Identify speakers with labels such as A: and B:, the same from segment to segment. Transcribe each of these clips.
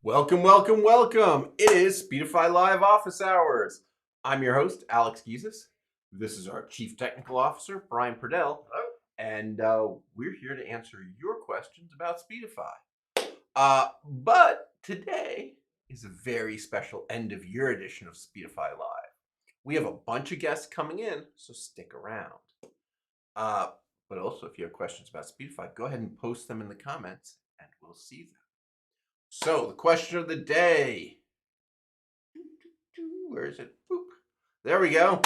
A: Welcome, welcome, welcome. It is Speedify Live Office Hours. I'm your host, Alex Gizis. This is our Chief Technical Officer, Brian Purdell.
B: Hello.
A: And we're here to answer your questions about Speedify. But today is a very special end-of-year edition of Speedify Live. We have a bunch of guests coming in, so stick around. But also, if you have questions about Speedify, go ahead and post them in the comments, and we'll see them. So, the question of the day. Where is it? Boop. There we go.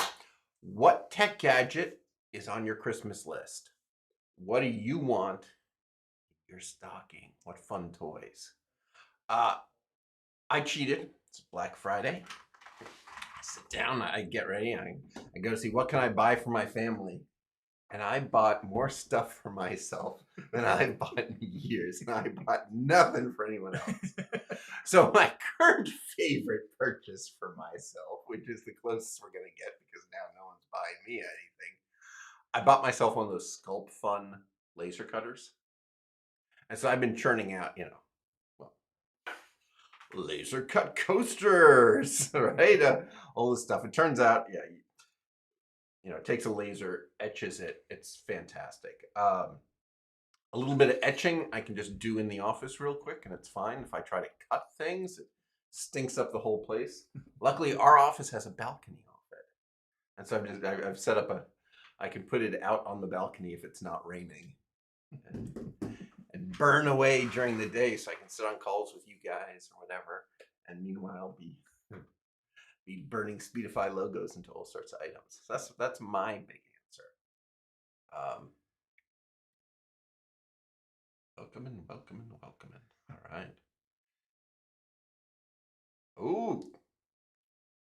A: What tech gadget is on your Christmas list? What do you want in your stocking? What fun toys? I cheated. It's Black Friday. I sit down, I get ready, I go to see what can I buy for my family. And I bought more stuff for myself than I've bought in years. And I bought nothing for anyone else. So my current favorite purchase for myself, which is the closest we're going to get because now no one's buying me anything, I bought myself one of those Sculpt Fun laser cutters. And so I've been churning out, laser cut coasters, right? All this stuff. It turns out, it takes a laser, etches it. It's fantastic. A little bit of etching I can just do in the office real quick, and it's fine. If I try to cut things, it stinks up the whole place. Luckily, our office has a balcony off it, and so I've set up I can put it out on the balcony if it's not raining, and burn away during the day, so I can sit on calls with you guys or whatever, and meanwhile be burning Speedify logos into all sorts of items. So that's my big answer. Welcome in. All right. Ooh,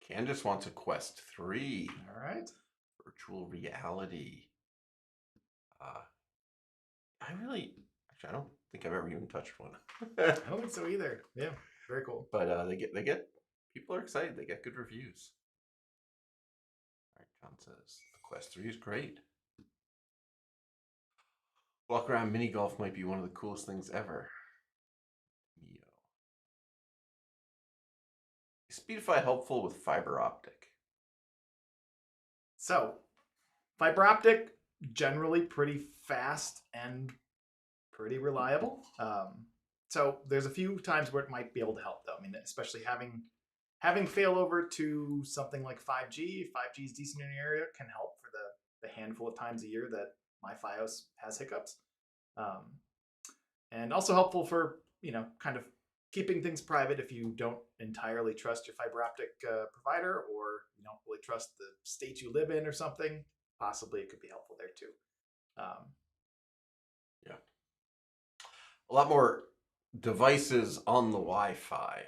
A: Candace wants a Quest 3.
B: All right.
A: Virtual reality. I don't think I've ever even touched one.
B: I don't think so either. Yeah, very cool.
A: But they get people are excited. They get good reviews. All right, John says the Quest 3 is great. Walk around mini golf might be one of the coolest things ever. Is Speedify helpful with fiber optic?
B: So, fiber optic, generally pretty fast and pretty reliable. So there's a few times where it might be able to help, though. I mean, especially having failover to something like 5G. 5G is decent in an area, can help for the handful of times a year that my FiOS has hiccups. And also helpful for, kind of keeping things private if you don't entirely trust your fiber optic provider, or you don't really trust the state you live in or something. Possibly it could be helpful there too.
A: Yeah. A lot more devices on the Wi-Fi,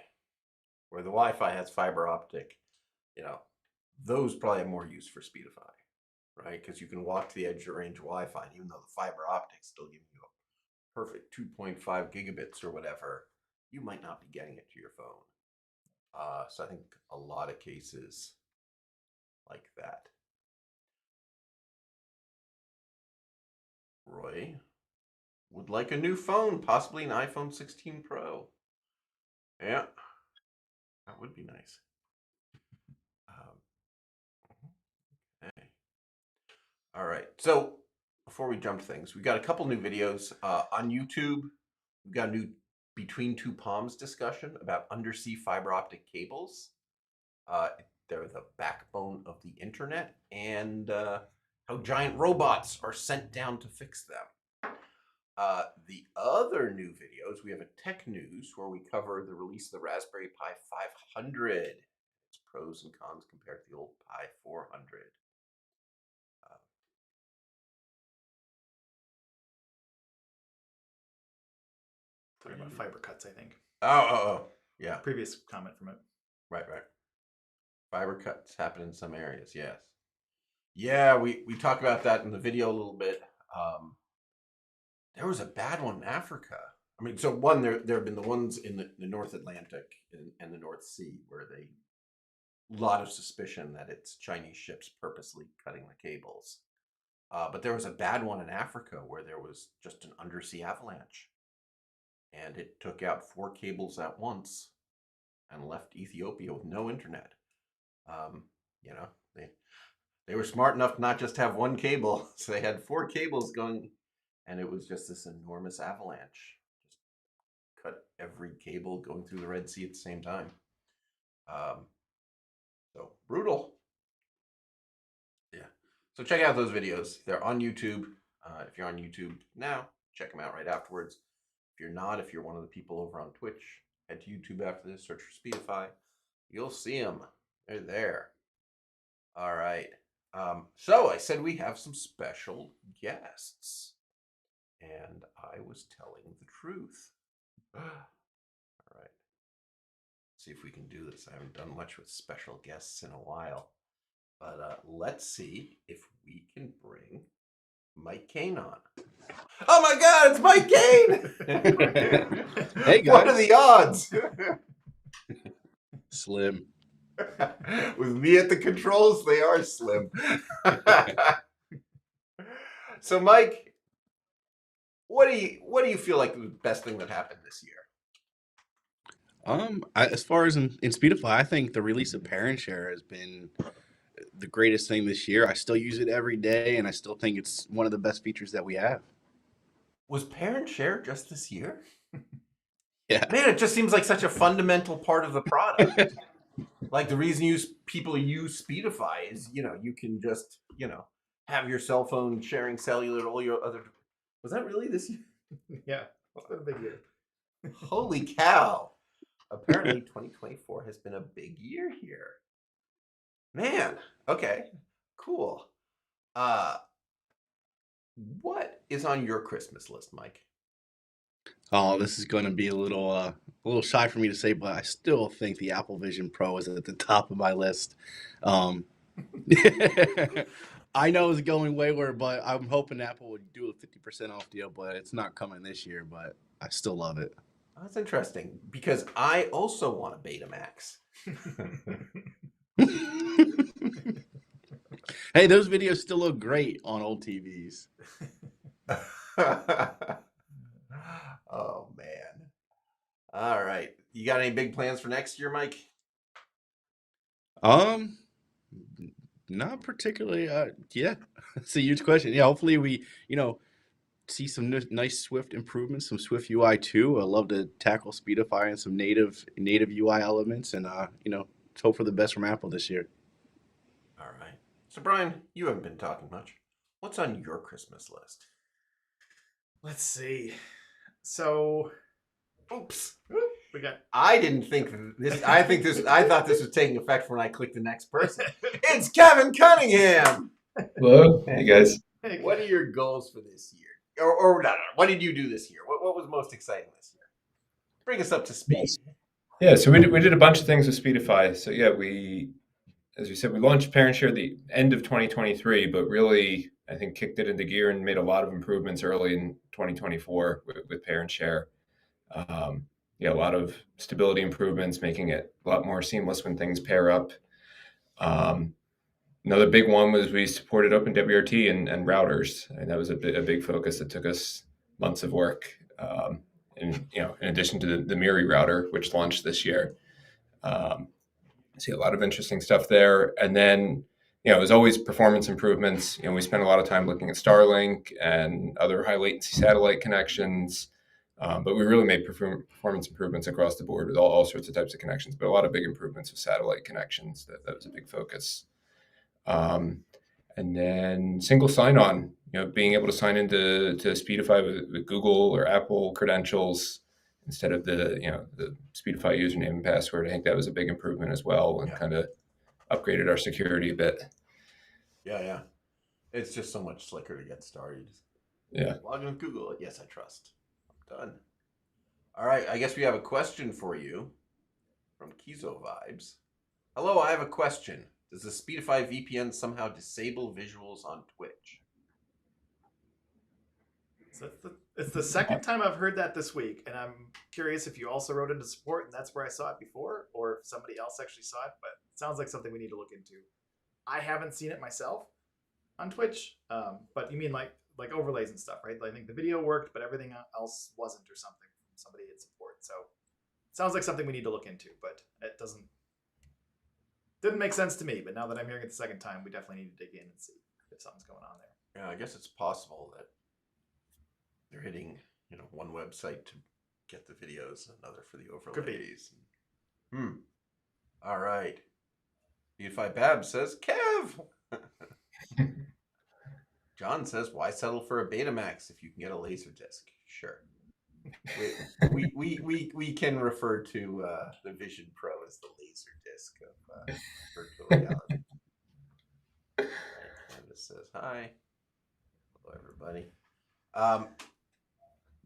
A: where the Wi-Fi has fiber optic, those probably have more use for Speedify, right? Because you can walk to the edge of range Wi-Fi, and even though the fiber optics still give you a perfect 2.5 gigabits or whatever, you might not be getting it to your phone. So I think a lot of cases like that. Roy would like a new phone, possibly an iPhone 16 Pro. Yeah, that would be nice. Okay. All right. So before we jump to things, we've got a couple new videos on YouTube. We've got a new Between Two Palms discussion about undersea fiber optic cables. They're the backbone of the internet, and how giant robots are sent down to fix them. The other new videos, we have a tech news where we cover the release of the Raspberry Pi 500, its pros and cons compared to the old Pi 400.
B: Talking about fiber cuts, I think.
A: Oh, yeah.
B: Previous comment from it.
A: Right. Fiber cuts happen in some areas, yes. Yeah, we talk about that in the video a little bit. There was a bad one in Africa. I mean, so one, there have been the ones in the North Atlantic and the North Sea where a lot of suspicion that it's Chinese ships purposely cutting the cables. But there was a bad one in Africa where there was just an undersea avalanche. And it took out 4 cables at once and left Ethiopia with no internet. You know, they were smart enough to not just have one cable, so they had 4 cables going, and it was just this enormous avalanche. Just cut every cable going through the Red Sea at the same time. So brutal. Yeah. So check out those videos. They're on YouTube. If you're on YouTube now, check them out right afterwards. If you're not, if you're one of the people over on Twitch, head to YouTube after this, search for Speedify. You'll see them. They're there. All right. So I said we have some special guests, and I was telling the truth. All right. See if we can do this. I haven't done much with special guests in a while, but let's see if we can bring Mike Kane on. Oh my God, it's Mike Kane!
C: Hey guys.
A: What are the odds?
C: Slim.
A: With me at the controls, they are slim. So, Mike, what do you feel like the best thing that happened this year?
C: As far as in Speedify, I think the release of Parent Share has been the greatest thing this year. I still use it every day, and I still think it's one of the best features that we have.
A: Was Parent Share just this year?
C: Yeah.
A: Man, it just seems like such a fundamental part of the product. Like the reason people use Speedify is, you can just, have your cell phone sharing cellular to all your other. Was that really this year?
B: Yeah, it's been a big year.
A: Holy cow. Apparently 2024 has been a big year here. Man, okay, cool. What is on your Christmas list, Mike?
C: Oh, this is going to be a little shy for me to say, but I still think the Apple Vision Pro is at the top of my list. I know it's going wayward, but I'm hoping Apple would do a 50% off deal, but it's not coming this year, but I still love it.
A: That's interesting because I also want a Betamax.
C: Hey, those videos still look great on old TVs.
A: Oh man. All right. You got any big plans for next year, Mike?
C: Not particularly. Yeah, it's a huge question. Yeah, hopefully we, see some nice Swift improvements, some Swift UI 2. I love to tackle Speedify and some native UI elements, and let's hope for the best from Apple this year.
A: All right. So Brian, you haven't been talking much. What's on your Christmas list?
B: Let's see. So,
A: Oops.
B: we got.
A: I didn't think this. I thought this was taking effect when I clicked the next person. It's Kevin Cunningham.
D: Hello, hey guys.
A: What are your goals for this year? Or no, what did you do this year? What was most exciting this year? Bring us up to speed.
D: Yeah, so we did a bunch of things with Speedify. So yeah, as we said, we launched Parent Share the end of 2023, but really I think kicked it into gear and made a lot of improvements early in 2024 with Parent Share. Yeah, a lot of stability improvements, making it a lot more seamless when things pair up. Another big one was we supported OpenWRT and routers, and that was a big focus that took us months of work. In addition to the Miri router, which launched this year, I see a lot of interesting stuff there. And then, as always, performance improvements. We spent a lot of time looking at Starlink and other high latency satellite connections, but we really made performance improvements across the board with all sorts of types of connections. But a lot of big improvements with satellite connections. That was a big focus. And then single sign-on, being able to sign into Speedify with Google or Apple credentials instead of the Speedify username and password. I think that was a big improvement as well, and kind of upgraded our security a bit.
A: Yeah. It's just so much slicker to get started.
D: Yeah.
A: Log in with Google. Yes, I trust. I'm done. All right. I guess we have a question for you from Kizo Vibes. Hello, I have a question. Does the Speedify VPN somehow disable visuals on Twitch?
B: So it's the second time I've heard that this week, and I'm curious if you also wrote into support and that's where I saw it before, or if somebody else actually saw it, but it sounds like something we need to look into. I haven't seen it myself on Twitch, but you mean like overlays and stuff, right? I think the video worked, but everything else wasn't or something from somebody in support. So sounds like something we need to look into, but it didn't make sense to me. But now that I'm hearing it the second time, we definitely need to dig in and see if something's going on there.
A: Yeah, I guess it's possible that they're hitting, one website to get the videos, another for the overlays. All right. Speedify Bab says, Kev! John says, why settle for a Betamax if you can get a Laserdisc? Sure. We can refer to the Vision Pro as the Laserdisc of virtual reality. Candace says, hi. Hello, everybody.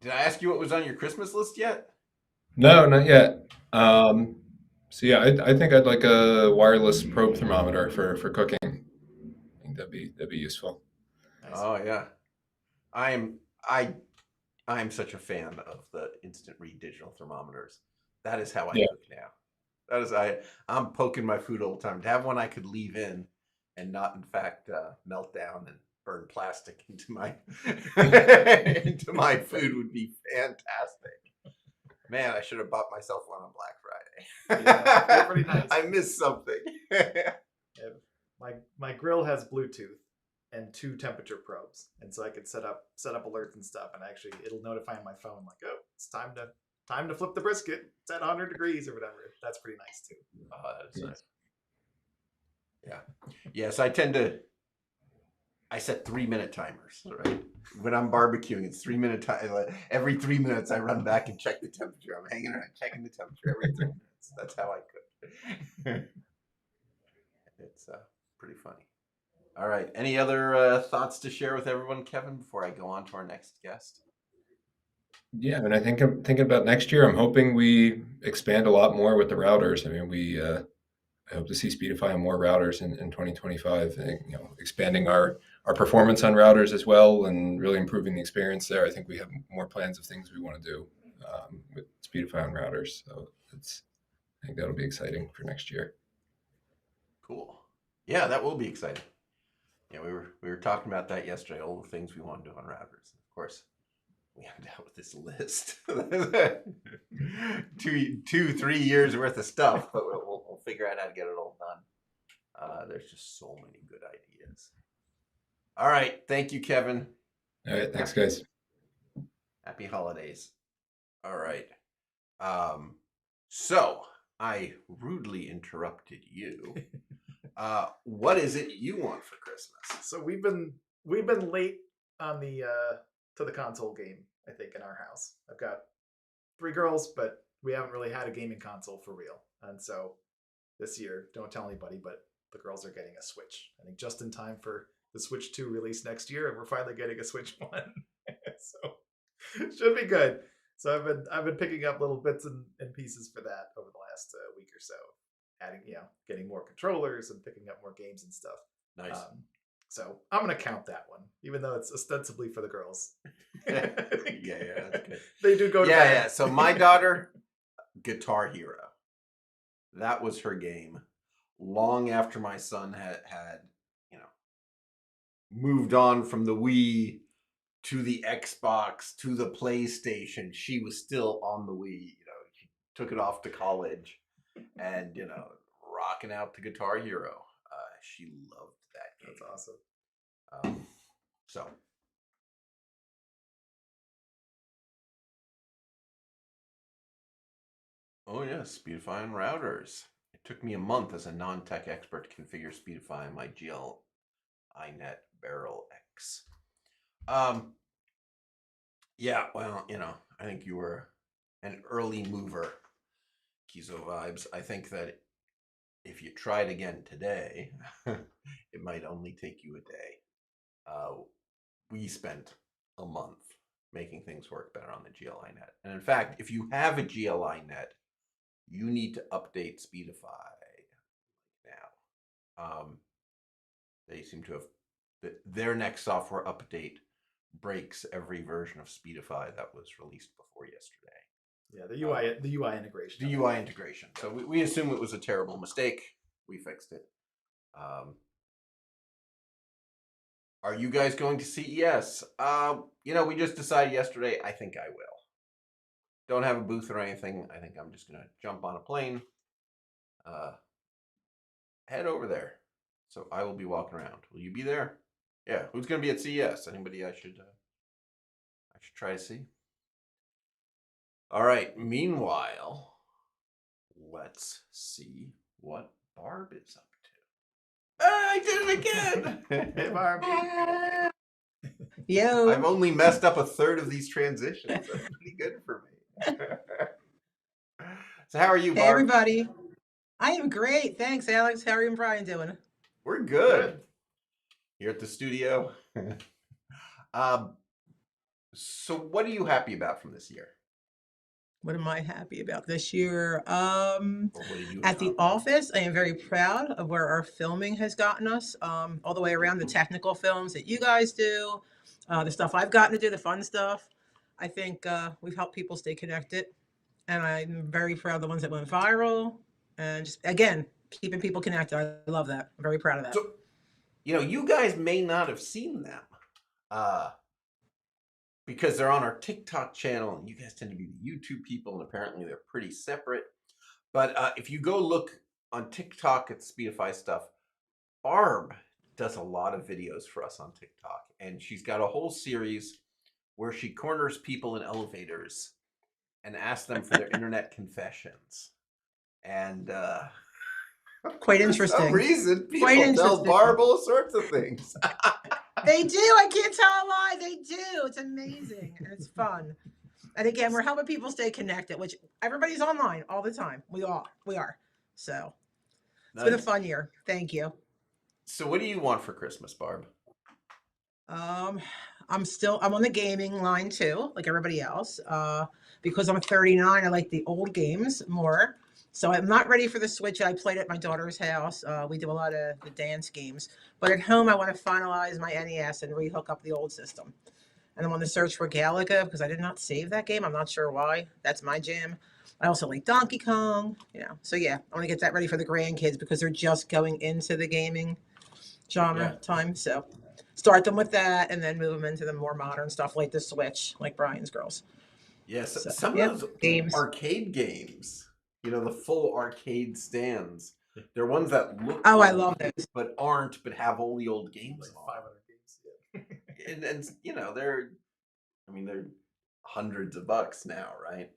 A: Did I ask you what was on your Christmas list yet?
D: No, not yet. So yeah, I think I'd like a wireless probe thermometer for cooking. I think that'd be useful.
B: Nice.
A: Oh yeah, I'm such a fan of the instant read digital thermometers. That is how I cook now. That is I'm poking my food all the time. To have one I could leave in and not in fact melt down and burn plastic into my into my food would be fantastic. Man, I should have bought myself one on Black Friday.
B: Yeah, they're pretty nice.
A: I missed something.
B: My grill has Bluetooth and 2 temperature probes, and so I could set up alerts and stuff, and actually it'll notify on my phone like, oh, it's time to flip the brisket. It's at 100 degrees or whatever. That's pretty nice too.
A: Oh, that's nice. Yeah. Yes, I set 3-minute timers, right? When I'm barbecuing, it's 3-minute time. Every 3 minutes, I run back and check the temperature. I'm hanging around checking the temperature every 3 minutes. That's how I cook. It's pretty funny. All right. Any other thoughts to share with everyone, Kevin, before I go on to our next guest?
D: Yeah, and I think I'm thinking about next year. I'm hoping we expand a lot more with the routers. I mean, I hope to see Speedify on more routers in 2025. And, expanding our performance on routers as well, and really improving the experience there. I think we have more plans of things we want to do with Speedify on routers. So I think that'll be exciting for next year.
A: Cool. Yeah, that will be exciting. Yeah, we were talking about that yesterday. All the things we want to do on routers. Of course, we ended up with this list. 2-3 years worth of stuff, but we'll figure out how to get it all done. There's just so many good ideas. All right. Thank you, Kevin.
D: All right. Thanks, guys.
A: Happy holidays. All right. So I rudely interrupted you. What is it you want for Christmas?
B: So we've been late on the to the console game, I think, in our house. I've got 3 girls, but we haven't really had a gaming console for real. And so this year, don't tell anybody, but the girls are getting a Switch. I think just in time for the Switch 2 release next year, and we're finally getting a Switch 1. So it should be good. So I've been picking up little bits and pieces for that over the last week or so. Adding, getting more controllers and picking up more games and stuff.
A: Nice.
B: So I'm gonna count that one, even though it's ostensibly for the girls.
A: Yeah, that's good.
B: They do go to bed.
A: Yeah. So my daughter, Guitar Hero. That was her game. Long after my son had moved on from the Wii to the Xbox to the PlayStation, she was still on the Wii. She took it off to college. And rocking out the Guitar Hero. She loved that game.
B: That's awesome.
A: So oh yeah, Speedify on routers. It took me a month as a non-tech expert to configure Speedify on my GL.iNet Barrel X. Yeah, well, I think you were an early mover. Kizo vibes. I think that if you tried again today, it might only take you a day. We spent a month making things work better on the GL.iNet. And in fact, if you have a GL.iNet, you need to update Speedify now. They seem to have their next software update breaks every version of Speedify that was released before yesterday.
B: Yeah, the UI integration.
A: The UI integration. So we assume it was a terrible mistake. We fixed it. Are you guys going to CES? We just decided yesterday. I think I will. don't have a booth or anything. I think I'm just gonna jump on a plane, head over there. So I will be walking around. Will you be there? Yeah. Who's gonna be at CES? Anybody I should try to see? All right. Meanwhile, let's see what Barb is up to. I did it again.
B: Hey, Barb.
E: Yo.
A: I've only messed up a third of these transitions. That's pretty good for me. So how are you,
E: Hey,
A: Barb?
E: everybody. I am great. Thanks, Alex. How are you and Brian doing?
A: We're good. Here at the studio. So what are you happy about from this year?
E: What am I happy about this year?
A: Or what did you
E: At the
A: accomplish?
E: office, I am very proud of where our filming has gotten us, all the way around the technical films that you guys do, the stuff I've gotten to do, the fun stuff. I think we've helped people stay connected, and I'm very proud of the ones that went viral, and just, again, keeping people connected. I love that. I'm very proud of that.
A: So, you guys may not have seen them because they're on our TikTok channel, and you guys tend to be the YouTube people, and apparently they're pretty separate. But if you go look on TikTok at Speedify stuff, Barb does a lot of videos for us on TikTok, and she's got a whole series where she corners people in elevators and asks them for their internet confessions. And
E: Quite
A: for some
E: interesting.
A: reason, people
E: Quite
A: tell
E: interesting.
A: Barb all sorts of things.
E: They do. I can't tell a lie. They do. It's amazing. And it's fun. And again, we're helping people stay connected, which everybody's online all the time. We are. So it's been a
A: Nice.
E: fun year. Thank you.
A: So what do you want for Christmas, Barb?
E: I'm on the gaming line too, like everybody else. Because I'm 39, I like the old games more. So I'm not ready for the Switch. I played at my daughter's house. We do a lot of the dance games. But at home, I want to finalize my NES and rehook up the old system. And I want to search for Galaga because I did not save that game. I'm not sure why. That's my jam. I also like Donkey Kong, So yeah, I want to get that ready for the grandkids because they're just going into the gaming genre time. So start them with that and then move them into the more modern stuff like the Switch, like Brian's girls.
A: Yes,
E: So,
A: some of those
E: games.
A: arcade games, the full arcade stands. They're ones that look
E: I
A: old,
E: love those.
A: but aren't, but have all the old games
B: Like
A: on.
B: 500 games. Yeah.
A: And they're hundreds of bucks now, right?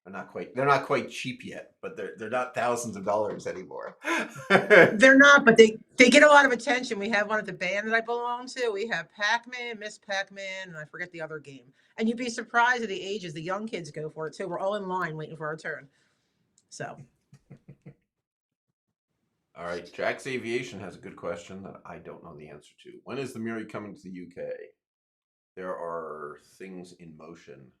A: They're not quite cheap yet, but they're not thousands of dollars anymore.
E: They're not, but they get a lot of attention. We have one at the band that I belong to. We have Pac-Man, Miss Pac-Man, and I forget the other game. And you'd be surprised at the ages the young kids go for it too. We're all in line waiting for our turn. So
A: all right, Jack's Aviation has a good question that I don't know the answer to. When is the Miri coming to the UK? There are things in motion.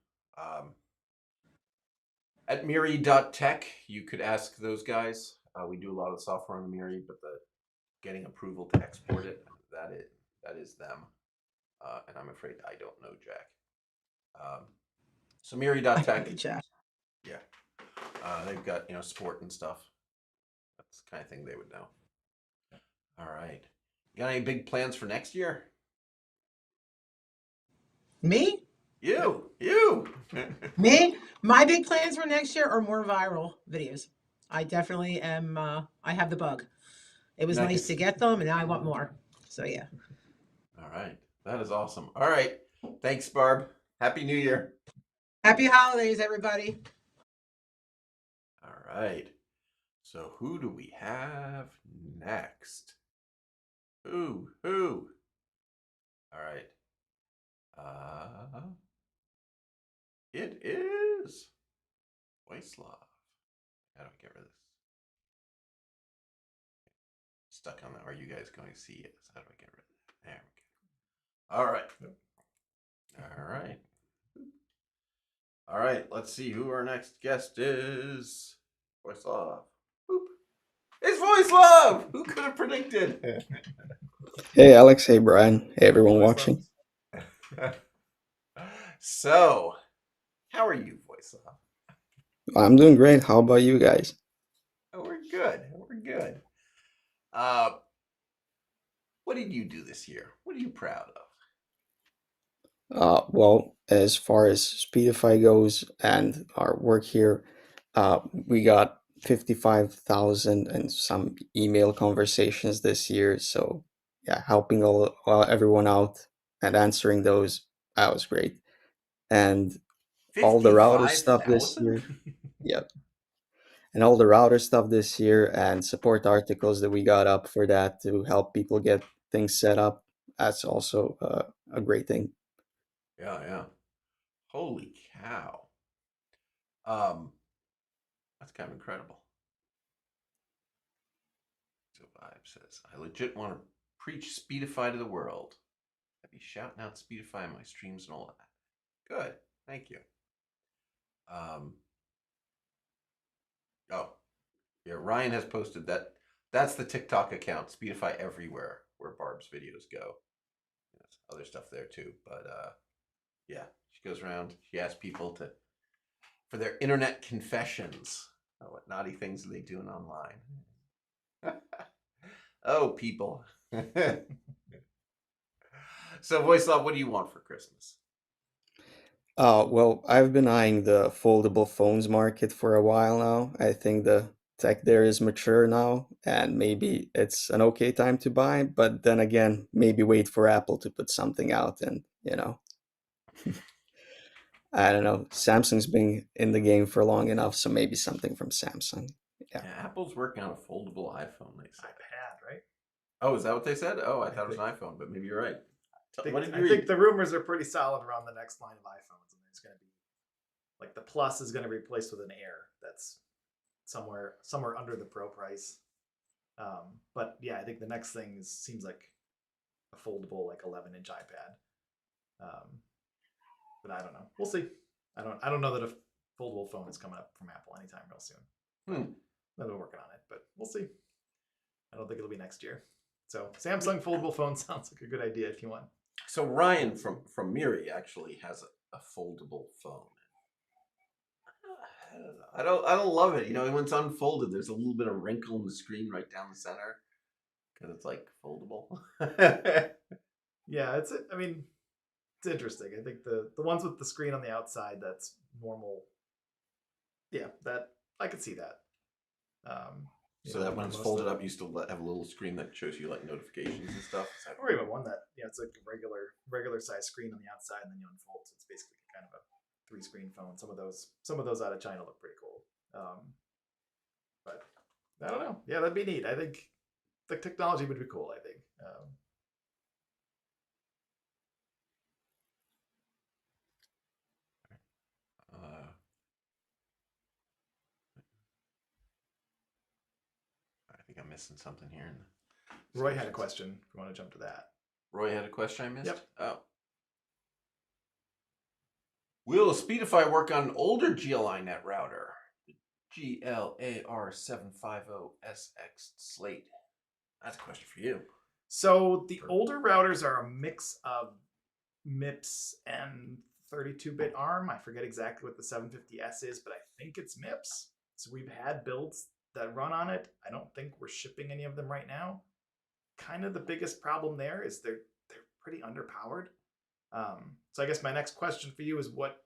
A: At Miri.tech, you could ask those guys. We do a lot of software on the Miri, but getting approval to export it, that is them. And I'm afraid I don't know Jack. So Miri.tech.
E: Jack.
A: Yeah. They've got, sport and stuff. That's the kind of thing they would know. All right. You got any big plans for next year?
E: Me?
A: You.
E: Me? My big plans for next year are more viral videos. I definitely am. I have the bug. It was nice to get them, and now I want more. So yeah.
A: All right. That is awesome. All right. Thanks, Barb. Happy New Year.
E: Happy holidays, everybody.
A: All right. So who do we have next? Who? All right. It is Vojislav. How do I get rid of this? Stuck on that. Are you guys going to see it? How do I get rid of it? There we go. All right. All right. Let's see who our next guest is. Vojislav. Boop. It's Vojislav! Who could have predicted?
F: Hey Alex, hey Brian, hey everyone watching.
A: So, how are you, Vojislav?
F: I'm doing great. How about you guys?
A: Oh, we're good. What did you do this year? What are you proud
F: Well, as far as Speedify goes and our work here, we got 55,000 and some email conversations this year. So yeah, helping everyone out and answering those, that was great. And all the router stuff this
A: 55,000?
F: year, yep. And all the router stuff this year and support articles that we got up for that to help people get things set up. That's also a great thing.
A: Yeah, yeah. Holy cow. Um, that's kind of incredible. So Vibe says, I legit want to preach Speedify to the world. I'd be shouting out Speedify in my streams and all that. Good. Thank you. Oh, yeah, Ryan has posted that. That's the TikTok account, Speedify Everywhere, where Barb's videos go. There's other stuff there too, but yeah, she goes around. She asks people for their internet confessions. What naughty things are they doing online? Oh, people. So, Vojislav, what do you want for Christmas?
F: Well, I've been eyeing the foldable phones market for a while now. I think the tech there is mature now, and maybe it's an okay time to buy. But then again, maybe wait for Apple to put something out, and I don't know. Samsung's been in the game for long enough, so maybe something from Samsung. Yeah.
A: Yeah, Apple's working on a foldable iPhone, they said.
B: iPad, right?
A: Oh, is that what they said? Oh, I thought it was
B: think-
A: an iPhone, but maybe you're right.
B: I
A: What did
B: think,
A: you
B: I
A: read?
B: think the rumors are pretty solid around the next line of iPhones, and there's going to be like the Plus is going to be replaced with an Air that's somewhere under the Pro price. But yeah, I think the next thing seems like a foldable like 11-inch iPad. But I don't know. We'll see. I don't know that a foldable phone is coming up from Apple anytime real soon. They're working on it, but we'll see. I don't think it'll be next year. So Samsung foldable phone sounds like a good idea if you want.
A: So Ryan from Miri actually has a foldable phone. I don't love it. You know, when it's unfolded, there's a little bit of wrinkle in the screen right down the center because it's like foldable.
B: Yeah, I mean, it's interesting. I think the ones with the screen on the outside, that's normal. Yeah, that I could see that.
A: So that when it's folded up, you still have a little screen that shows you like notifications and stuff.
B: Or even one that it's like a regular size screen on the outside, and then you unfold. So it's basically kind of a 3-screen phone. Some of those out of China look pretty cool. But I don't know. Yeah, that'd be neat. I think the technology would be cool. I think.
A: I think I'm missing something here.
B: Roy had a question. If you want to jump to that.
A: Roy had a question I missed?
B: Yep.
A: Oh. Will Speedify work on an older GL.iNet router? The GL.AR750SX Slate. That's a question for you.
B: So the older routers are a mix of MIPS and 32-bit ARM. I forget exactly what the 750S is, but I think it's MIPS. So we've had builds that run on it. I don't think we're shipping any of them right now. Kind of the biggest problem there is they're pretty underpowered. So I guess my next question for you is what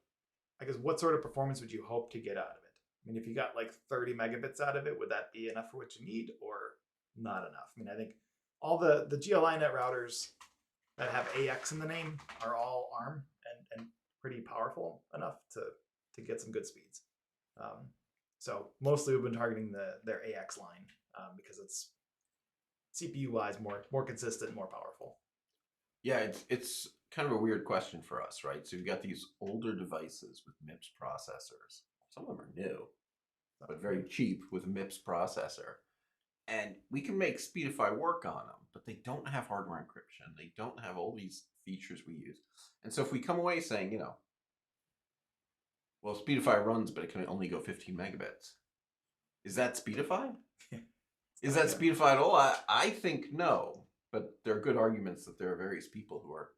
B: sort of performance would you hope to get out of it? I mean, if you got like 30 megabits out of it, would that be enough for what you need or not enough? I mean, I think all the GL.iNet routers that have AX in the name are all ARM and pretty powerful enough to get some good speeds. So mostly we've been targeting their AX line because it's CPU wise more consistent, more powerful.
A: Yeah, it's kind of a weird question for us, right? So you've got these older devices with MIPS processors. Some of them are new, but very cheap with a MIPS processor. And we can make Speedify work on them, but they don't have hardware encryption. They don't have all these features we use. And so if we come away saying, well, Speedify runs, but it can only go 15 megabits. Is that Speedify? Is that Speedify at all? I think no, but there are good arguments that there are various people who are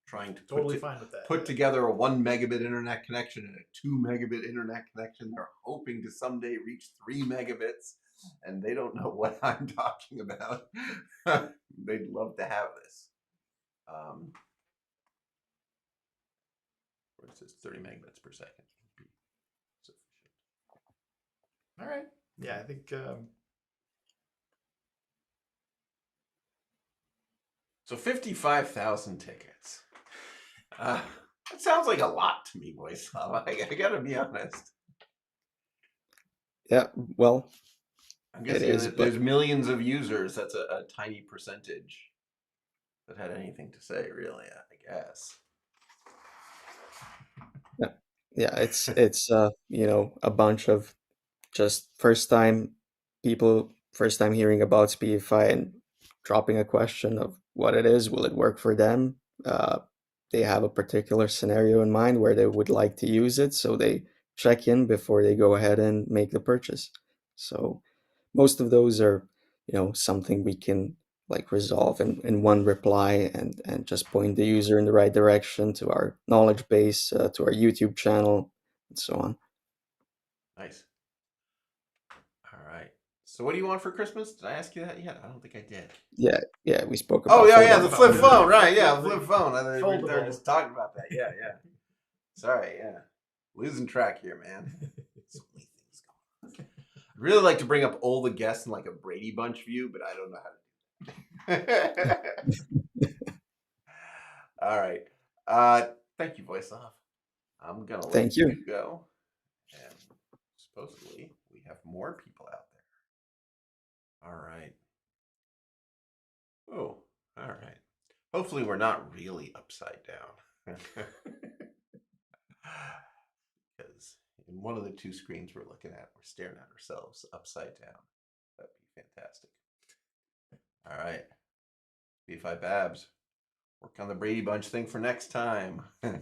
A: trying to put together a 1 megabit internet connection and a 2 megabit internet connection. They're hoping to someday reach 3 megabits, and they don't know what I'm talking about. They'd love to have this. Where it says 30 megabits per second. Sufficient.
B: All right. Yeah, I think
A: So 55,000 tickets. That sounds like a lot to me, Vojislav. I gotta be honest.
F: Yeah, well,
A: I'm
F: it
A: guessing
F: is,
A: that
F: but
A: there's millions of users. That's a tiny percentage that had anything to say, really, I guess.
F: yeah, it's you know, a bunch of just first time hearing about Speedify and dropping a question of what it is, will it work for them? They have a particular scenario in mind where they would like to use it, so they check in before they go ahead and make the purchase. So most of those are, you know, something we can like resolve in one reply and just point the user in the right direction to our knowledge base, to our YouTube channel, and so on.
A: Nice. All right. So what do you want for Christmas? Did I ask you that yet? I don't think I did.
F: Yeah, we spoke
A: Oh,
F: about
A: yeah,
F: photo
A: the flip
B: phone.
A: phone, right? Yeah, the flip phone. I think we were
B: Foldable.
A: just talking about that. Yeah. Sorry, yeah. Losing track here, man. So many things going on. I'd really like to bring up all the guests in like a Brady Bunch view, but I don't know how to do that. All right. Thank you, Vojislav. I'm gonna let
F: Thank you.
A: go. And supposedly we have more people out there. All right. Oh, all right. Hopefully we're not really upside down. Because in one of the two screens we're looking at, we're staring at ourselves upside down. That'd be fantastic. All right. Speedify Babs. Work on the Brady Bunch thing for next time. God,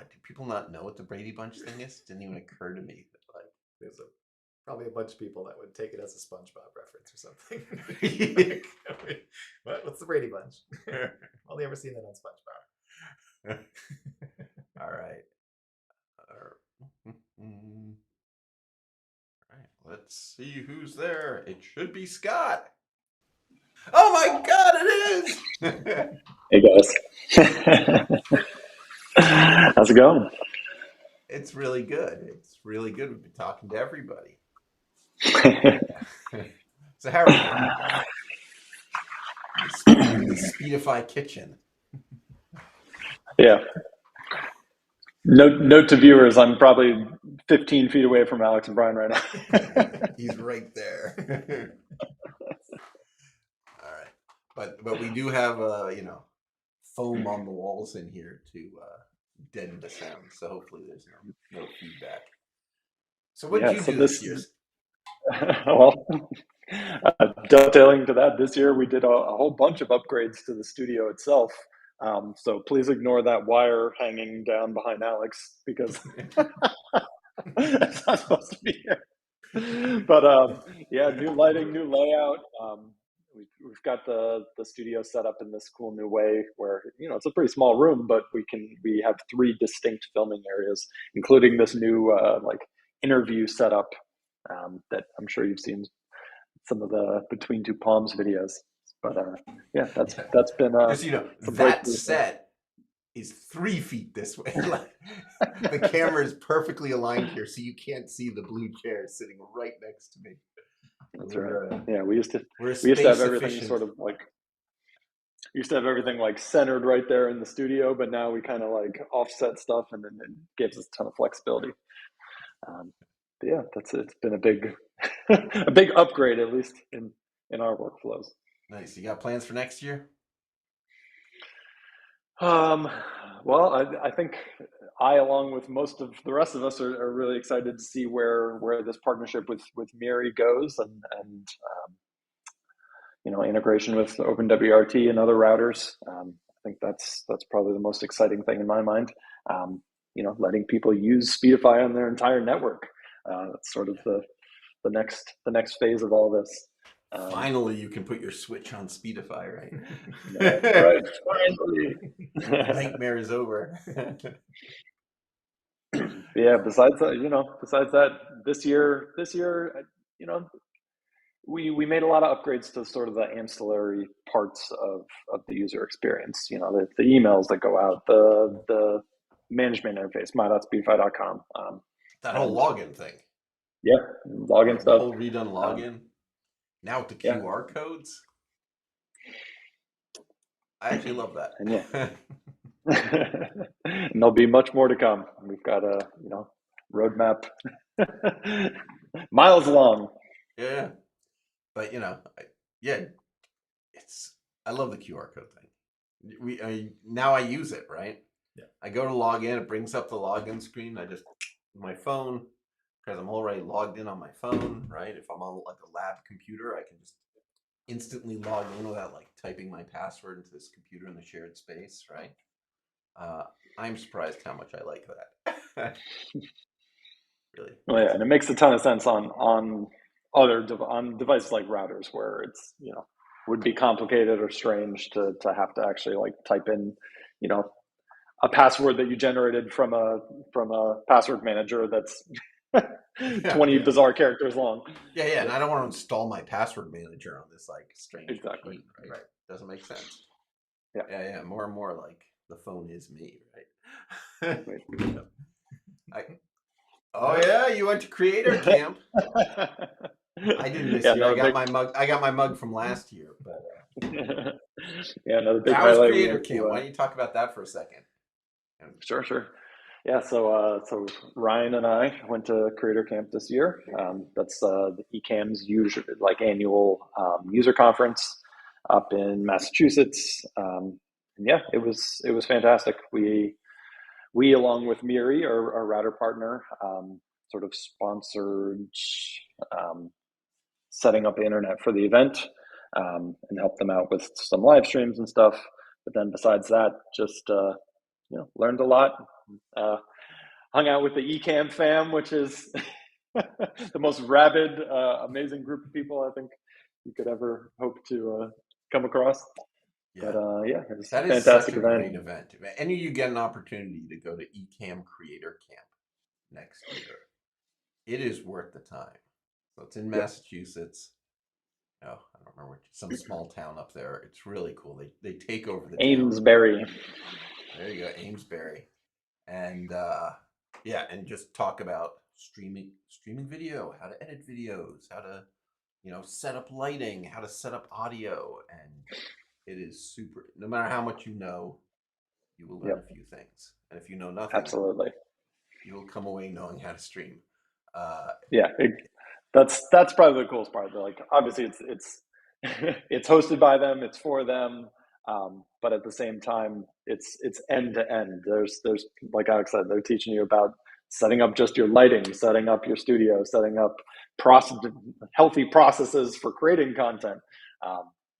A: do people not know what the Brady Bunch thing is? It didn't even occur to me that like
B: there's probably a bunch of people that would take it as a SpongeBob reference or something. What's the Brady Bunch? Only ever seen that on SpongeBob.
A: All right. All right. Let's see who's there. It should be Scott. Oh my God, it is.
G: Hey guys. How's it going?
A: It's really good. It's really good. We've been talking to everybody. So how are you? In the Speedify kitchen.
G: Yeah. Note to viewers, I'm probably 15 feet away from Alex and Brian right now.
A: He's right there. All right. But we do have foam on the walls in here to deaden the sound. So hopefully there's no feedback. So what did you do this year?
G: Well, dovetailing to that, this year we did a whole bunch of upgrades to the studio itself. So please ignore that wire hanging down behind Alex because it's not supposed to be here. But yeah, new lighting, new layout. We've got the studio set up in this cool new way where it's a pretty small room, but we have 3 distinct filming areas, including this new like interview setup that I'm sure you've seen some of the Between Two Palms videos. But yeah, that's been
A: just that set is 3 feet this way. The camera is perfectly aligned here, so you can't see the blue chair sitting right next to me.
G: That's right. Yeah, we used to have everything
A: efficient.
G: sort of like like centered right there in the studio, but now we kind of like offset stuff, and then it gives us a ton of flexibility. But yeah, it's been a big a big upgrade, at least in our workflows.
A: Nice. You got plans for next year?
G: Well, I think along with most of the rest of us, are really excited to see where this partnership with Miri goes, and integration with OpenWRT and other routers. I think that's probably the most exciting thing in my mind. Letting people use Speedify on their entire network. That's sort of the next phase of all this.
A: Finally, you can put your switch on Speedify, right?
G: Right. Finally.
A: Nightmare is over.
G: Yeah. Besides that, this year, we made a lot of upgrades to sort of the ancillary parts of the user experience. You know, the emails that go out, the management interface, my.speedify.com.
A: That whole login thing.
G: Yeah, login
A: The
G: stuff.
A: whole redone login. Now with the
G: yeah.
A: QR codes. I actually love that.
G: And yeah. And there'll be much more to come. We've got a roadmap miles long.
A: Yeah. But I love the QR code thing. Now I use it, right?
B: Yeah.
A: I go to log in, it brings up the login screen. I just my phone, because I'm already logged in on my phone, right? If I'm on like a lab computer, I can just instantly log in without like typing my password into this computer in the shared space, right? I'm surprised how much I like that. Really.
G: Well, yeah, and it makes a ton of sense on devices like routers where it's would be complicated or strange to have to actually like type in a password that you generated from a password manager that's 20 bizarre characters long.
A: Yeah, and I don't want to install my password manager on this like strange
G: Exactly.
A: machine, right? Doesn't make sense.
G: Yeah.
A: More and more like the phone is me, right? Oh yeah, you went to creator camp. I didn't this year. I got my mug from last year, but
G: yeah, another big
A: how was
G: highlight.
A: creator camp? Why don't you talk about that for a second?
G: Sure. Yeah, so Ryan and I went to Creator Camp this year. That's the eCam's usual annual user conference up in Massachusetts. And yeah, it was fantastic. We along with Miri, our router partner, sort of sponsored setting up the internet for the event and helped them out with some live streams and stuff. But then besides that, just learned a lot. Hung out with the eCam fam, which is the most rabid, amazing group of people I think you could ever hope to come across.
A: Yeah.
G: But yeah, it was
A: that
G: a
A: is
G: fantastic
A: such a
G: event.
A: great event. If any of you get an opportunity to go to eCam Creator Camp next year, it is worth the time. So it's in Massachusetts. I don't remember, some small town up there. It's really cool. They take over the
G: Amesbury.
A: town. There you go, Amesbury. And and just talk about streaming video, how to edit videos, how to set up lighting, how to set up audio, and it is super. No matter how much you know, you will learn a few things, and if you know nothing,
G: absolutely,
A: you will come away knowing how to stream.
G: That's probably the coolest part. Like, obviously, it's it's hosted by them, it's for them, but at the same time, it's end to end. There's like Alex said, they're teaching you about setting up just your lighting, setting up your studio, setting up healthy processes for creating content,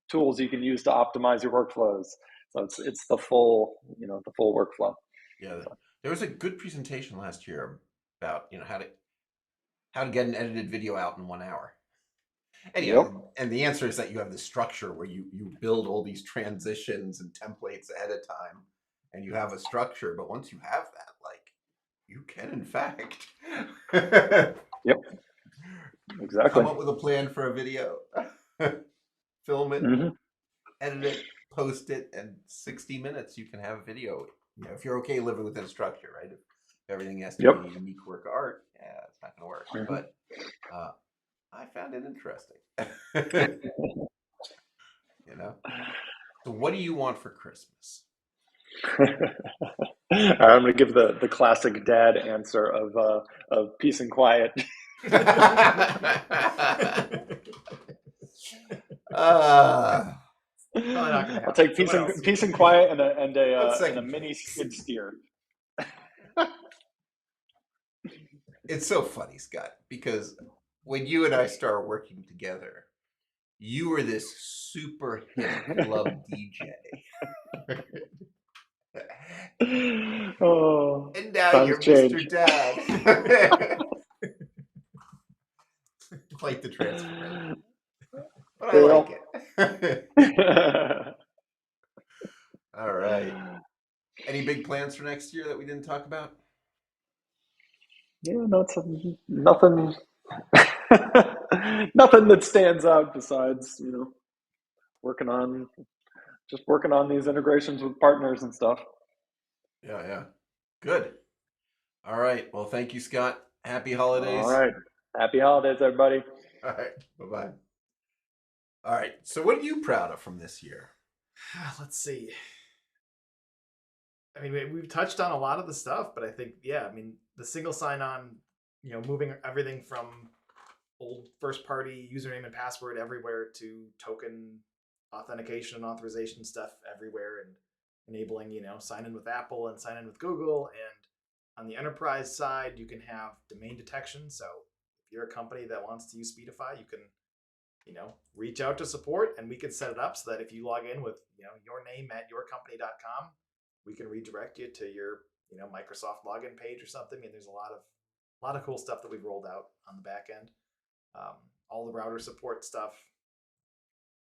G: tools you can use to optimize your workflows. So it's the full workflow.
A: Yeah, there was a good presentation last year about how to get an edited video out in 1 hour. And the answer is that you have the structure where you build all these transitions and templates ahead of time, and you have a structure. But once you have that, like, you can in fact
G: exactly
A: come up with a plan for a video, film it, edit it, post it, and 60 minutes you can have a video. If you're okay living within a structure, right? If everything has to be a unique work of art, it's not going to work. But I found it interesting. So what do you want for Christmas?
G: I'm going to give the classic dad answer of peace and quiet. I'll take peace and quiet and a mini skid steer.
A: It's so funny, Scott, because when you and I started working together, you were this super hip club DJ. And now you're Mr. Dad. Quite the transformation. But I like it. All right. Any big plans for next year that we didn't talk about?
G: Yeah, nothing Nothing that stands out besides, working on these integrations with partners and stuff.
A: Yeah. Good. All right. Well, thank you, Scott. Happy holidays.
G: All right. Happy holidays, everybody.
A: All right. Bye-bye. All right. So what are you proud of from this year?
B: Let's see. I mean, we've touched on a lot of the stuff, but I think, the single sign-on, moving everything from old first-party username and password everywhere to token authentication and authorization stuff everywhere, and enabling, sign in with Apple and sign in with Google. And on the enterprise side, you can have domain detection. So if you're a company that wants to use Speedify, you can, reach out to support, and we can set it up so that if you log in with, your name at yourcompany.com, we can redirect you to your, Microsoft login page or something. And there's a lot of cool stuff that we've rolled out on the back end. All the router support stuff.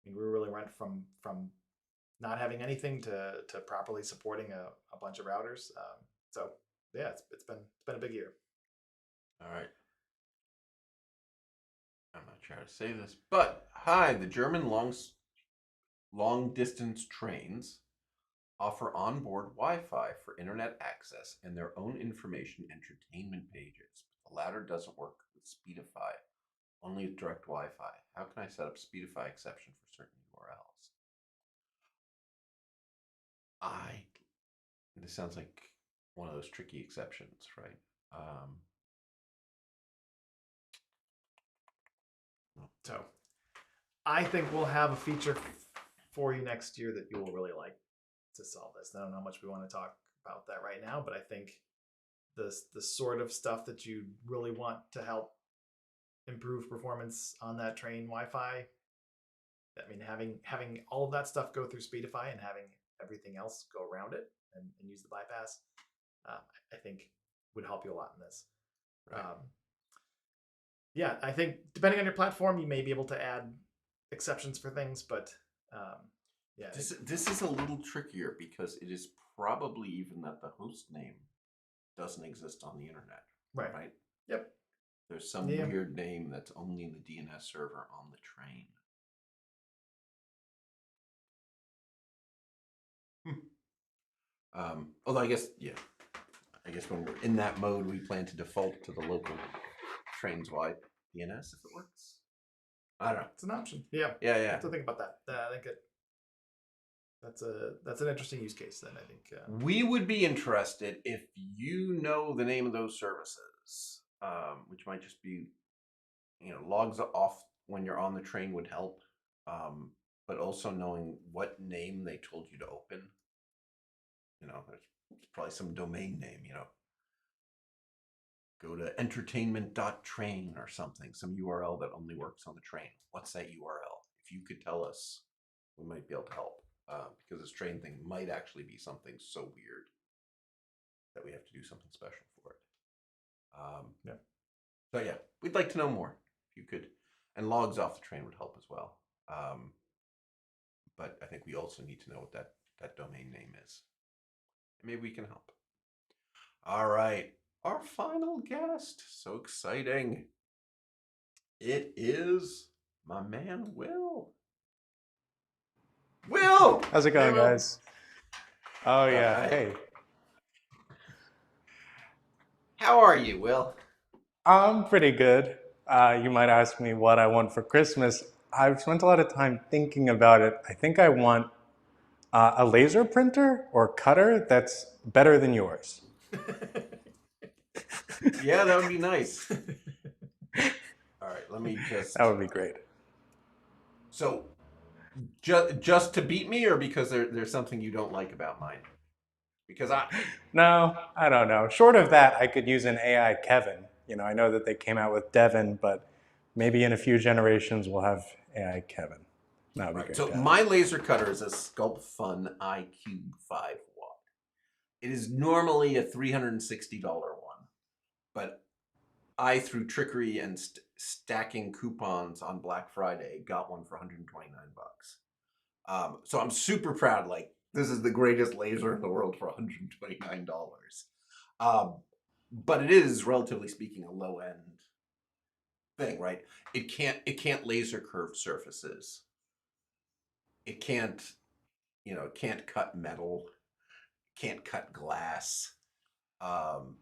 B: I mean, we really went from not having anything to properly supporting a bunch of routers. So yeah, it's been a big year.
A: All right. I'm not sure how to say this, but hi, the German long distance trains offer onboard Wi-Fi for internet access and their own information entertainment pages. The latter doesn't work with Speedify, only with direct Wi-Fi. How can I set up Speedify exception for certain URLs? This sounds like one of those tricky exceptions, right?
B: So I think we'll have a feature for you next year that you will really like to solve this. I don't know how much we want to talk about that right now, but I think the sort of stuff that you really want to help improve performance on that train Wi-Fi. I mean, having all of that stuff go through Speedify and having everything else go around it and use the bypass, I think would help you a lot in this.
A: Right.
B: Yeah, I think depending on your platform, you may be able to add exceptions for things, but yeah.
A: This is a little trickier because it is probably even that the host name doesn't exist on the internet. Right?
B: Yep.
A: There's some weird name that's only in the DNS server on the train. Although I guess when we're in that mode, we plan to default to the local trains wide DNS if it works. I don't know.
B: It's an option. Yeah.
A: Yeah.
B: I have to think about that. I think that's an interesting use case. Then I think
A: we would be interested if you know the name of those services, which might just be, logs off when you're on the train would help, but also knowing what name they told you to open. There's probably some domain name. Go to entertainment.train or something, some URL that only works on the train. What's that URL? If you could tell us, we might be able to help, because this train thing might actually be something so weird that we have to do something special for it. So yeah, we'd like to know more if you could, and logs off the train would help as well. But I think we also need to know what that domain name is. And maybe we can help. All right. Our final guest. So exciting. It is my man, Will. Will!
H: How's it going,
B: Hey, Will.
H: guys? Oh, yeah.
A: Hi.
H: Hey.
A: How are you, Will?
H: I'm pretty good. You might ask me what I want for Christmas. I've spent a lot of time thinking about it. I think I want a laser printer or cutter that's better than yours.
A: Yeah, that would be nice. All right, let me just...
H: That would be great.
A: So, just to beat me, or because there's something you don't like about mine? Because
H: No, I don't know. Short of that, I could use an AI Kevin. I know that they came out with Devin, but maybe in a few generations we'll have AI Kevin. That would be great.
A: So my laser cutter is a Sculpt Fun iCube 5 watt. It is normally a $360 one, but I, through trickery and stacking coupons on Black Friday, got one for $129. So I'm super proud. Like, this is the greatest laser in the world for $129. But it is, relatively speaking, a low end thing, right? It can't laser curve surfaces. It can't, it can't cut metal, can't cut glass. So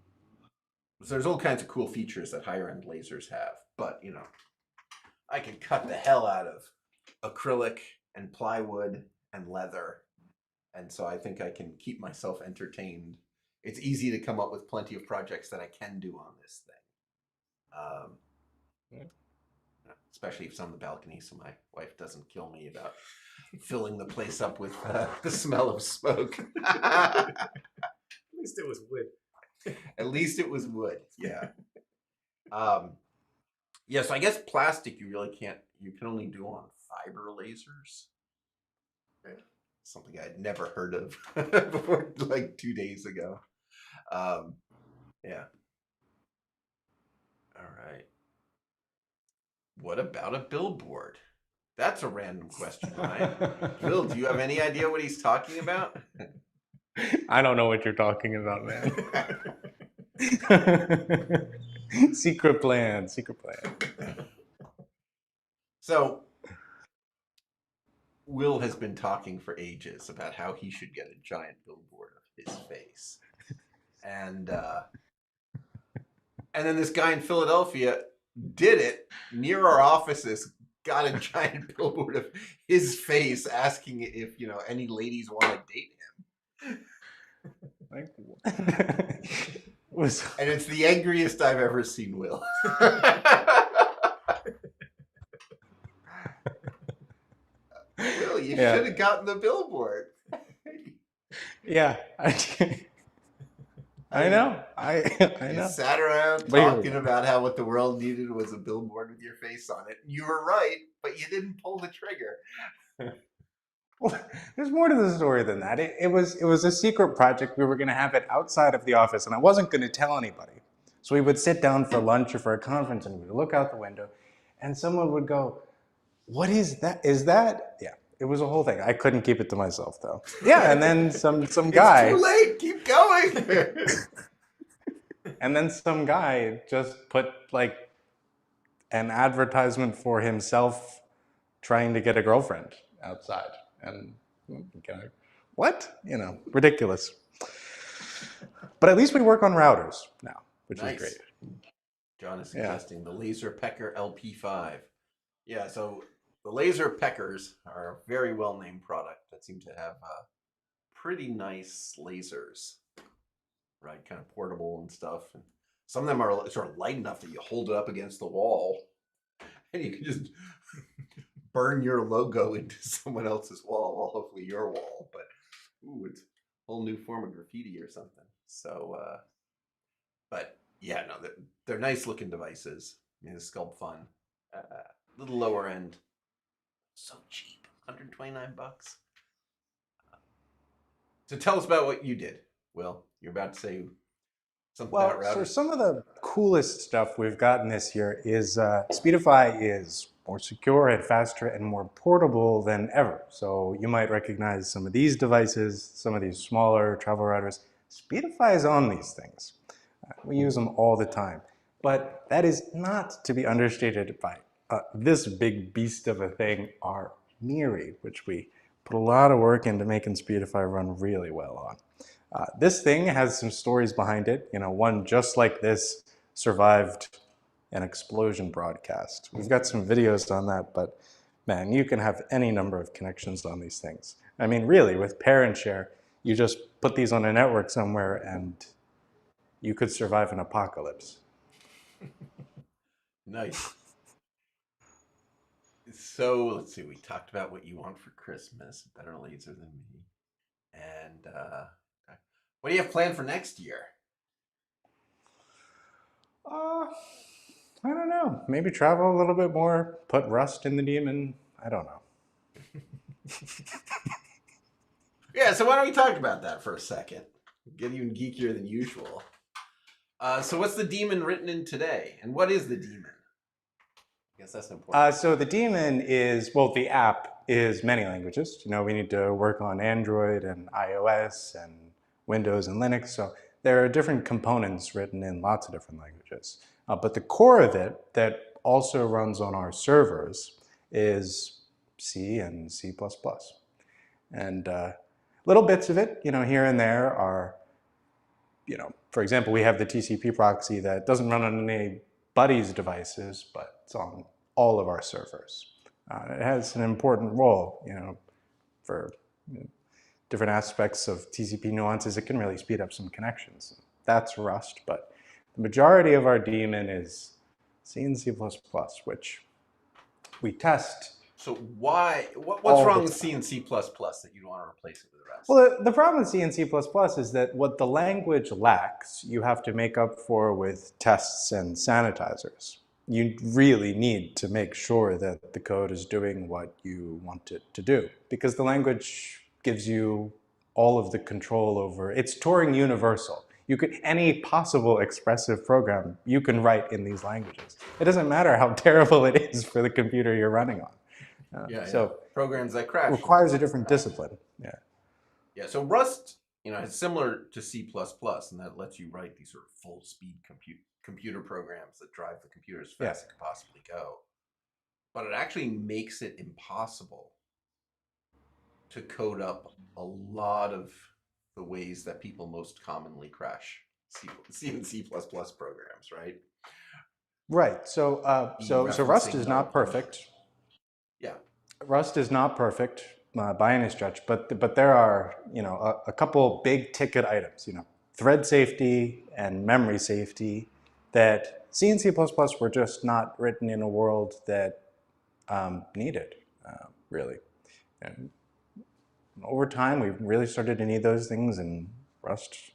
A: there's all kinds of cool features that higher end lasers have, but I can cut the hell out of acrylic and plywood and leather. And so I think I can keep myself entertained. It's easy to come up with plenty of projects that I can do on this thing. Especially if it's on the balcony, so my wife doesn't kill me about filling the place up with the smell of smoke.
B: At least it was wood.
A: At least it was wood, yeah. Yeah, so I guess plastic you can only do on fiber lasers. Right. Something I'd never heard of before, like 2 days ago. Yeah. All right. What about a billboard? That's a random question, right? Bill, do you have any idea what he's talking about?
H: I don't know what you're talking about, man. Secret plan.
A: So, Will has been talking for ages about how he should get a giant billboard of his face. And then this guy in Philadelphia did it near our offices, got a giant billboard of his face asking if, any ladies want to date him.
H: Like,
A: and it's the angriest I've ever seen Will. Will, you should have gotten the billboard.
H: Yeah. I know. I know.
A: You sat around talking about how what the world needed was a billboard with your face on it. You were right, but you didn't pull the trigger.
H: Well, there's more to the story than that. It was a secret project. We were going to have it outside of the office, and I wasn't going to tell anybody. So we would sit down for lunch or for a conference, and we would look out the window, and someone would go, "What is that? Is that?" Yeah, it was a whole thing. I couldn't keep it to myself, though. Yeah, and then some guy.
A: It's too late. Keep going.
H: And then some guy just put like an advertisement for himself trying to get a girlfriend outside. And what? Ridiculous. But at least we work on routers now, which is great.
A: John is suggesting the LaserPecker LP5. Yeah, so the LaserPeckers are a very well-named product that seem to have pretty nice lasers, right? Kind of portable and stuff. And some of them are sort of light enough that you hold it up against the wall and you can just burn your logo into someone else's wall, well, hopefully your wall, but it's a whole new form of graffiti or something. So, but yeah, no, they're nice looking devices. I mean, it's Sculpt Fun. Little lower end. So cheap, $129. So tell us about what you did, Will. You're about to say something about routers.
H: So some of the coolest stuff we've gotten this year is Speedify is more secure and faster and more portable than ever. So you might recognize some of these devices, some of these smaller travel routers. Speedify is on these things. We use them all the time. But that is not to be understated by this big beast of a thing, our Miri, which we put a lot of work into making Speedify run really well on. This thing has some stories behind it. One just like this survived an explosion broadcast. We've got some videos on that, but man, you can have any number of connections on these things. I mean, really, with parent share, you just put these on a network somewhere and you could survive an apocalypse.
A: Nice. So let's see, we talked about what you want for Christmas, better laser than me. And what do you have planned for next year?
H: I don't know. Maybe travel a little bit more, put rust in the demon. I don't know.
A: Yeah, so why don't we talk about that for a second? Get even geekier than usual. So what's the daemon written in today? And what is the daemon? I guess that's important.
H: So the daemon is, well, the app is many languages. We need to work on Android and iOS and Windows and Linux. So there are different components written in lots of different languages. But the core of it that also runs on our servers is C and C++. And little bits of it, here and there are, for example, we have the TCP proxy that doesn't run on anybody's devices, but it's on all of our servers. It has an important role, for different aspects of TCP nuances. It can really speed up some connections. That's Rust, but the majority of our daemon is C and C++, which we test.
A: So what's
H: all
A: wrong
H: the
A: with
H: time.
A: C and C++ that you want to replace it with the rest?
H: Well, the problem with C and C++ is that what the language lacks, you have to make up for with tests and sanitizers. You really need to make sure that the code is doing what you want it to do, because the language gives you all of the control over, it's Turing universal. Any possible expressive program you can write in these languages. It doesn't matter how terrible it is for the computer you're running on. So
A: programs that crash
H: requires a different discipline.
A: Yeah, so Rust, is similar to C++, and that lets you write these sort of full-speed computer programs that drive the computer as fast as it can possibly go. But it actually makes it impossible to code up a lot of the ways that people most commonly crash C and C++ programs, right?
H: Right. So Rust is not perfect.
A: Yeah.
H: Rust is not perfect by any stretch, but there are a couple big ticket items, thread safety and memory safety, that C and C++ were just not written in a world that needed, really. And over time, we really started to need those things, and Rust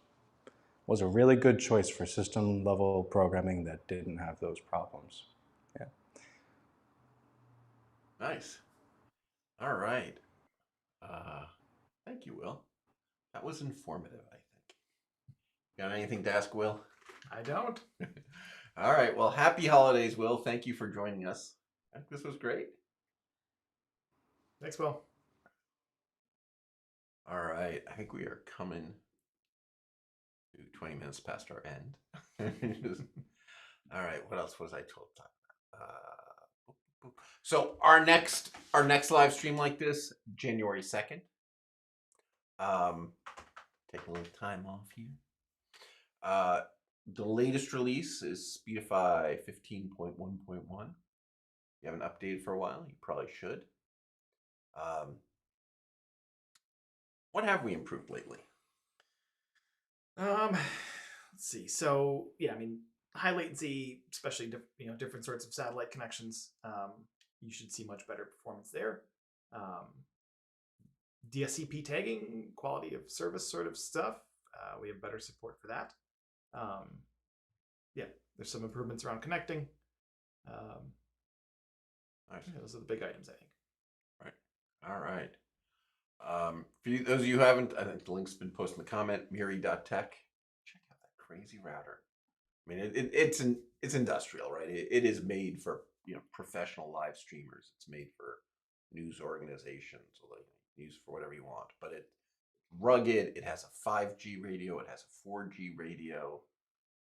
H: was a really good choice for system level programming that didn't have those problems. Yeah.
A: Nice. All right. Thank you, Will. That was informative, I think. Got anything to ask, Will?
B: I don't.
A: All right. Well, happy holidays, Will. Thank you for joining us. This was great.
B: Thanks, Will.
A: All right. I think we are coming to 20 minutes past our end. All right. What else was I told? So our next live stream like this, January 2nd. Take a little time off here. The latest release is Speedify 15.1.1. You haven't updated for a while, you probably should. What have we improved lately?
B: Let's see. So yeah, high latency, especially different sorts of satellite connections. You should see much better performance there. DSCP tagging, quality of service sort of stuff. We have better support for that. Yeah, there's some improvements around connecting.
A: Nice.
B: Yeah, those are the big items, I think.
A: Right. All right. For those of you who haven't, I think the link's been posted in the comment, Miri.tech. Check out that crazy router. It's industrial, right? It is made for professional live streamers. It's made for news organizations, or use for whatever you want. But it's rugged. It has a 5G radio. It has a 4G radio.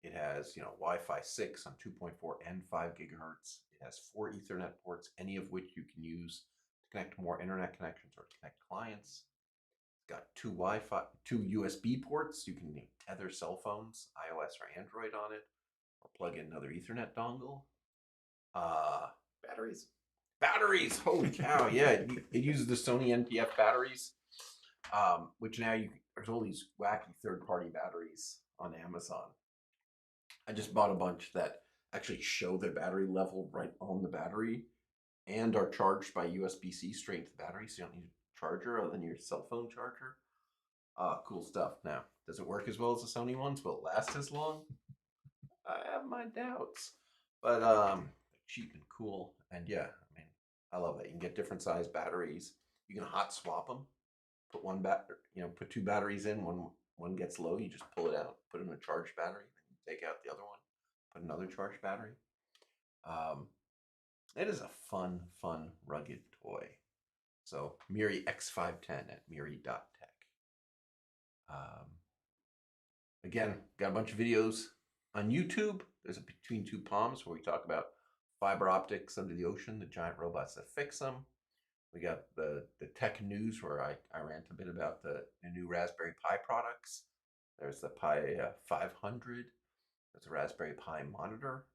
A: It has Wi-Fi 6 on 2.4 and 5 gigahertz. It has 4 Ethernet ports, any of which you can use to connect more internet connections or connect clients. It's got 2 USB ports. You can tether cell phones, iOS or Android on it, or plug in another Ethernet dongle. Batteries. Holy cow! Yeah, it uses the Sony NPF batteries, which now there's all these wacky third-party batteries on Amazon. I just bought a bunch that actually show their battery level right on the battery and are charged by USB-C straight to the battery, so you don't need a charger other than your cell phone charger. Cool stuff. Now, does it work as well as the Sony ones? Will it last as long? I have my doubts. But cheap and cool. And yeah, I love it. You can get different size batteries. You can hot swap them. Put put 2 batteries in. One gets low, you just pull it out, put in a charged battery, then take out the other one, put another charged battery. It is a fun, rugged toy. So Miri X510 at Miri.tech. Again, got a bunch of videos on YouTube. There's a Between Two Palms where we talk about fiber optics under the ocean, the giant robots that fix them. We got the tech news where I rant a bit about the new Raspberry Pi products. There's the Pi 500. There's a Raspberry Pi monitor.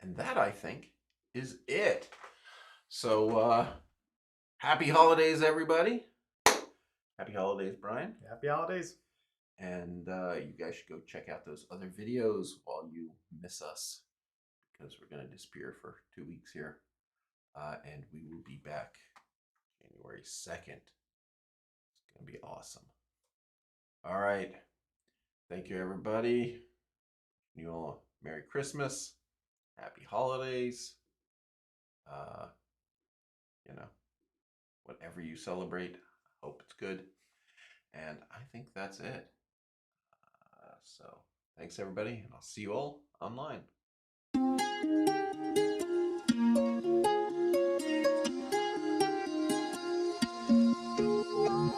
A: And that, I think, is it. So, happy holidays, everybody. Happy holidays, Brian.
B: Happy holidays.
A: And you guys should go check out those other videos while you miss us, because we're going to disappear for 2 weeks here. And we will be back January 2nd. It's going to be awesome. All right. Thank you, everybody. You all Merry Christmas. Happy holidays. You know, whatever you celebrate, I hope it's good. And I think that's it. So thanks, everybody, and I'll see you all online.